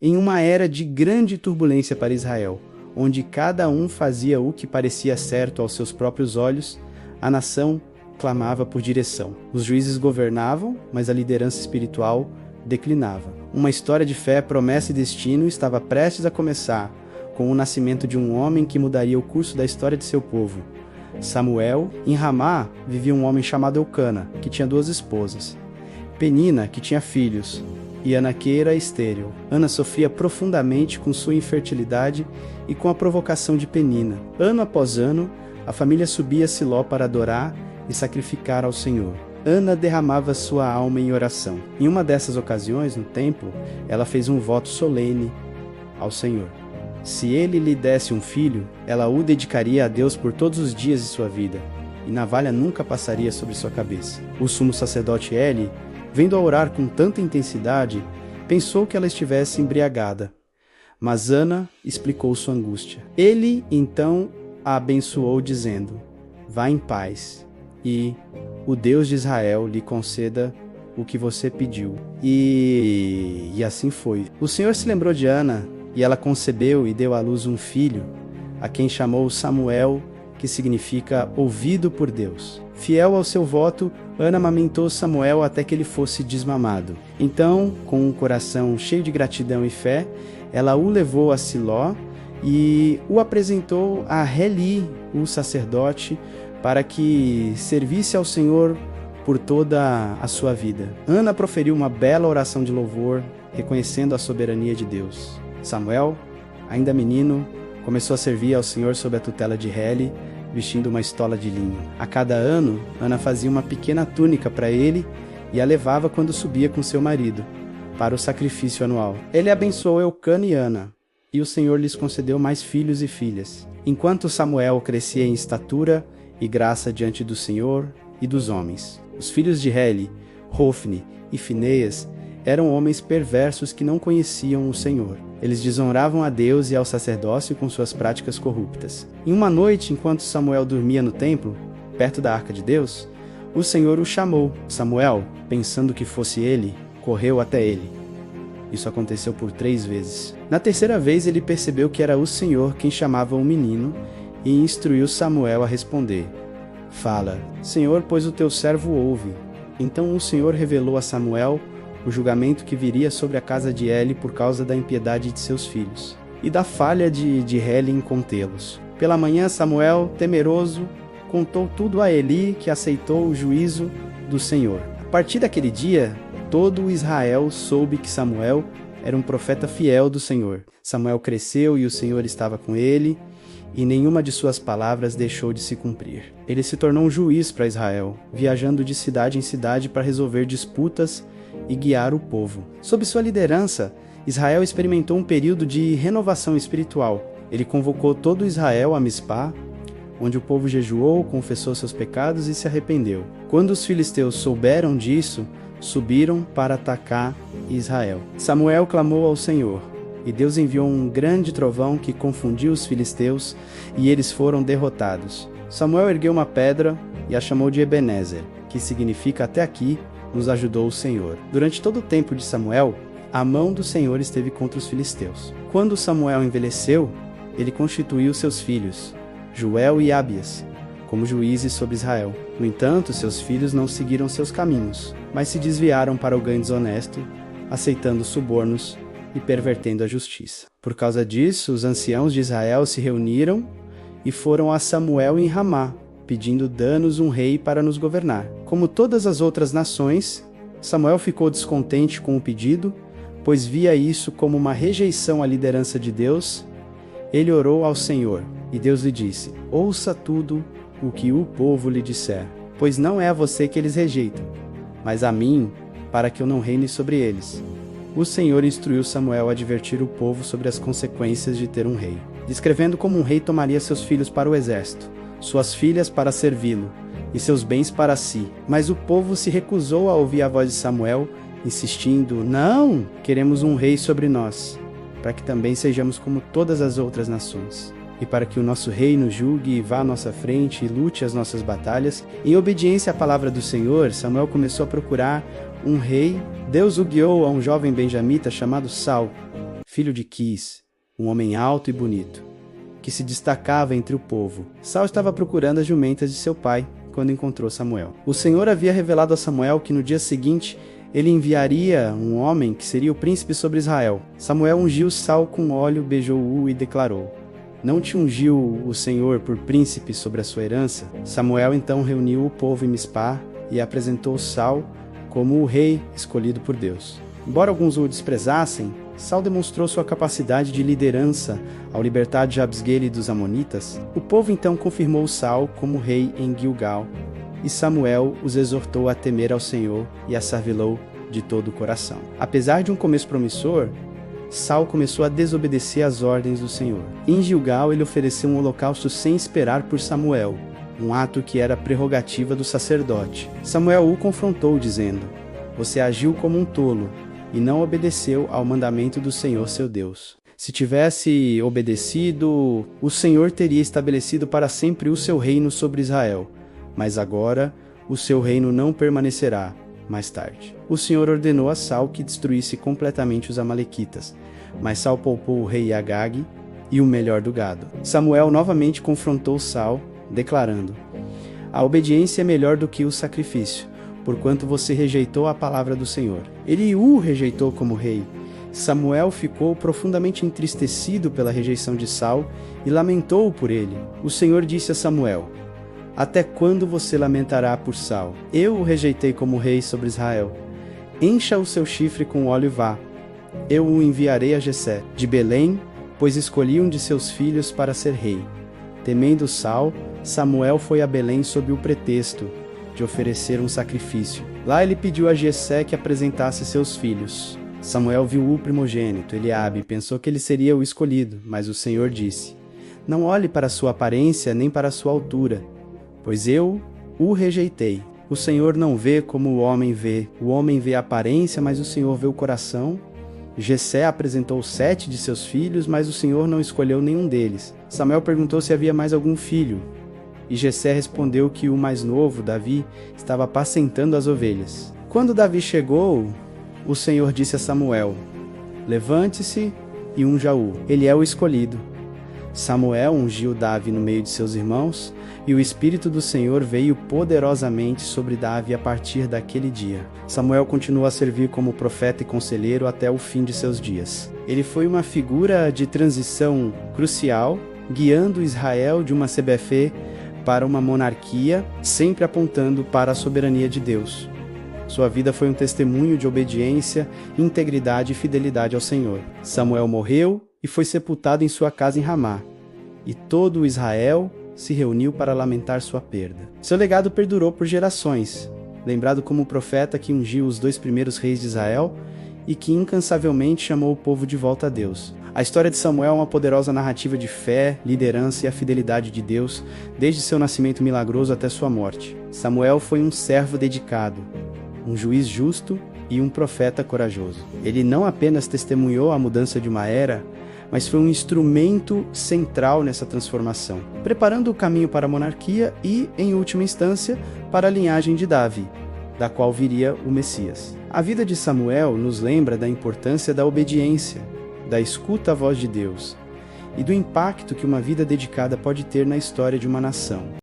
Em uma era de grande turbulência para Israel, onde cada um fazia o que parecia certo aos seus próprios olhos, a nação clamava por direção. Os juízes governavam, mas a liderança espiritual declinava. Uma história de fé, promessa e destino estava prestes a começar, com o nascimento de um homem que mudaria o curso da história de seu povo. Samuel. Em Ramá vivia um homem chamado Eucana, que tinha 2 esposas. Penina, que tinha filhos, e Ana que era estéril. Ana sofria profundamente com sua infertilidade e com a provocação de Penina. Ano após ano, a família subia a Siló para adorar e sacrificar ao Senhor. Ana derramava sua alma em oração. Em uma dessas ocasiões, no templo, ela fez um voto solene ao Senhor. Se ele lhe desse um filho, ela o dedicaria a Deus por todos os dias de sua vida, e navalha nunca passaria sobre sua cabeça. O sumo sacerdote Eli, vendo-a orar com tanta intensidade, pensou que ela estivesse embriagada. Mas Ana explicou sua angústia. Ele, então, a abençoou, dizendo: vá em paz, e o Deus de Israel lhe conceda o que você pediu. E assim foi. O Senhor se lembrou de Ana, e ela concebeu e deu à luz um filho, a quem chamou Samuel, que significa ouvido por Deus. Fiel ao seu voto, Ana amamentou Samuel até que ele fosse desmamado. Então, com um coração cheio de gratidão e fé, ela o levou a Siló e o apresentou a Eli, o sacerdote, para que servisse ao Senhor por toda a sua vida. Ana proferiu uma bela oração de louvor, reconhecendo a soberania de Deus. Samuel, ainda menino, começou a servir ao Senhor sob a tutela de Eli, vestindo uma estola de linho. A cada ano, Ana fazia uma pequena túnica para ele e a levava quando subia com seu marido, para o sacrifício anual. Ele abençoou Eucana e Ana, e o Senhor lhes concedeu mais filhos e filhas, enquanto Samuel crescia em estatura e graça diante do Senhor e dos homens. Os filhos de Eli, Hofni e Finéias, eram homens perversos que não conheciam o Senhor. Eles desonravam a Deus e ao sacerdócio com suas práticas corruptas. Em uma noite, enquanto Samuel dormia no templo, perto da arca de Deus, o Senhor o chamou. Samuel, pensando que fosse ele, correu até ele. Isso aconteceu por 3 vezes. Na terceira vez, ele percebeu que era o Senhor quem chamava o menino e instruiu Samuel a responder: fala, Senhor, pois o teu servo ouve. Então o Senhor revelou a Samuel o julgamento que viria sobre a casa de Eli por causa da impiedade de seus filhos, e da falha de Eli em contê-los. Pela manhã, Samuel, temeroso, contou tudo a Eli, que aceitou o juízo do Senhor. A partir daquele dia, todo o Israel soube que Samuel era um profeta fiel do Senhor. Samuel cresceu e o Senhor estava com ele, e nenhuma de suas palavras deixou de se cumprir. Ele se tornou um juiz para Israel, viajando de cidade em cidade para resolver disputas e guiar o povo. Sob sua liderança, Israel experimentou um período de renovação espiritual. Ele convocou todo Israel a Mispá, onde o povo jejuou, confessou seus pecados e se arrependeu. Quando os filisteus souberam disso, subiram para atacar Israel. Samuel clamou ao Senhor, e Deus enviou um grande trovão que confundiu os filisteus, e eles foram derrotados. Samuel ergueu uma pedra e a chamou de Ebenezer, que significa até aqui nos ajudou o Senhor. Durante todo o tempo de Samuel, a mão do Senhor esteve contra os filisteus. Quando Samuel envelheceu, ele constituiu seus filhos, Joel e Abias, como juízes sobre Israel. No entanto, seus filhos não seguiram seus caminhos, mas se desviaram para o ganho desonesto, aceitando subornos e pervertendo a justiça. Por causa disso, os anciãos de Israel se reuniram e foram a Samuel em Ramá, pedindo dá-nos um rei para nos governar. Como todas as outras nações, Samuel ficou descontente com o pedido, pois via isso como uma rejeição à liderança de Deus. Ele orou ao Senhor, e Deus lhe disse: ouça tudo o que o povo lhe disser, pois não é a você que eles rejeitam, mas a mim, para que eu não reine sobre eles. O Senhor instruiu Samuel a advertir o povo sobre as consequências de ter um rei, descrevendo como um rei tomaria seus filhos para o exército, suas filhas para servi-lo, e seus bens para si. Mas o povo se recusou a ouvir a voz de Samuel, insistindo: não, queremos um rei sobre nós, para que também sejamos como todas as outras nações, e para que o nosso rei nos julgue e vá à nossa frente e lute as nossas batalhas. Em obediência à palavra do Senhor, Samuel começou a procurar um rei. Deus o guiou a um jovem benjamita chamado Saul, filho de Quis, um homem alto e bonito, que se destacava entre o povo. Saul estava procurando as jumentas de seu pai quando encontrou Samuel. O Senhor havia revelado a Samuel que no dia seguinte ele enviaria um homem que seria o príncipe sobre Israel. Samuel ungiu Saul com óleo, beijou-o e declarou: não te ungiu o Senhor por príncipe sobre a sua herança? Samuel então reuniu o povo em Mispá e apresentou Saul como o rei escolhido por Deus. Embora alguns o desprezassem, Saul demonstrou sua capacidade de liderança ao libertar Jabes-Guele dos Amonitas. O povo então confirmou Saul como rei em Gilgal, e Samuel os exortou a temer ao Senhor e a servi-lo de todo o coração. Apesar de um começo promissor, Saul começou a desobedecer às ordens do Senhor. Em Gilgal, ele ofereceu um holocausto sem esperar por Samuel, um ato que era prerrogativa do sacerdote. Samuel o confrontou, dizendo: você agiu como um tolo e não obedeceu ao mandamento do Senhor seu Deus. Se tivesse obedecido, o Senhor teria estabelecido para sempre o seu reino sobre Israel. Mas agora o seu reino não permanecerá. Mais tarde, o Senhor ordenou a Saul que destruísse completamente os amalequitas, mas Saul poupou o rei Agag e o melhor do gado. Samuel novamente confrontou Saul, declarando: a obediência é melhor do que o sacrifício, porquanto você rejeitou a palavra do Senhor. Ele o rejeitou como rei. Samuel ficou profundamente entristecido pela rejeição de Saul e lamentou por ele. O Senhor disse a Samuel: até quando você lamentará por Saul? Eu o rejeitei como rei sobre Israel. Encha o seu chifre com óleo e vá. Eu o enviarei a Jessé, de Belém, pois escolhi um de seus filhos para ser rei. Temendo Saul, Samuel foi a Belém sob o pretexto de oferecer um sacrifício. Lá ele pediu a Jessé que apresentasse seus filhos. Samuel viu o primogênito, Eliabe, e pensou que ele seria o escolhido, mas o Senhor disse: não olhe para sua aparência nem para sua altura, pois eu o rejeitei. O Senhor não vê como o homem vê a aparência, mas o Senhor vê o coração. Jessé apresentou 7 de seus filhos, mas o Senhor não escolheu nenhum deles. Samuel perguntou se havia mais algum filho, e Jessé respondeu que o mais novo, Davi, estava apacentando as ovelhas. Quando Davi chegou, o Senhor disse a Samuel: levante-se e unja-o, ele é o escolhido. Samuel ungiu Davi no meio de seus irmãos, e o Espírito do Senhor veio poderosamente sobre Davi a partir daquele dia. Samuel continuou a servir como profeta e conselheiro até o fim de seus dias. Ele foi uma figura de transição crucial, guiando Israel de uma CBF para uma monarquia, sempre apontando para a soberania de Deus. Sua vida foi um testemunho de obediência, integridade e fidelidade ao Senhor. Samuel morreu e foi sepultado em sua casa em Ramá, e todo o Israel se reuniu para lamentar sua perda. Seu legado perdurou por gerações, lembrado como o profeta que ungiu os 2 primeiros reis de Israel e que incansavelmente chamou o povo de volta a Deus. A história de Samuel é uma poderosa narrativa de fé, liderança e a fidelidade de Deus, desde seu nascimento milagroso até sua morte. Samuel foi um servo dedicado, um juiz justo e um profeta corajoso. Ele não apenas testemunhou a mudança de uma era, mas foi um instrumento central nessa transformação, preparando o caminho para a monarquia e, em última instância, para a linhagem de Davi, da qual viria o Messias. A vida de Samuel nos lembra da importância da obediência, da escuta à voz de Deus e do impacto que uma vida dedicada pode ter na história de uma nação.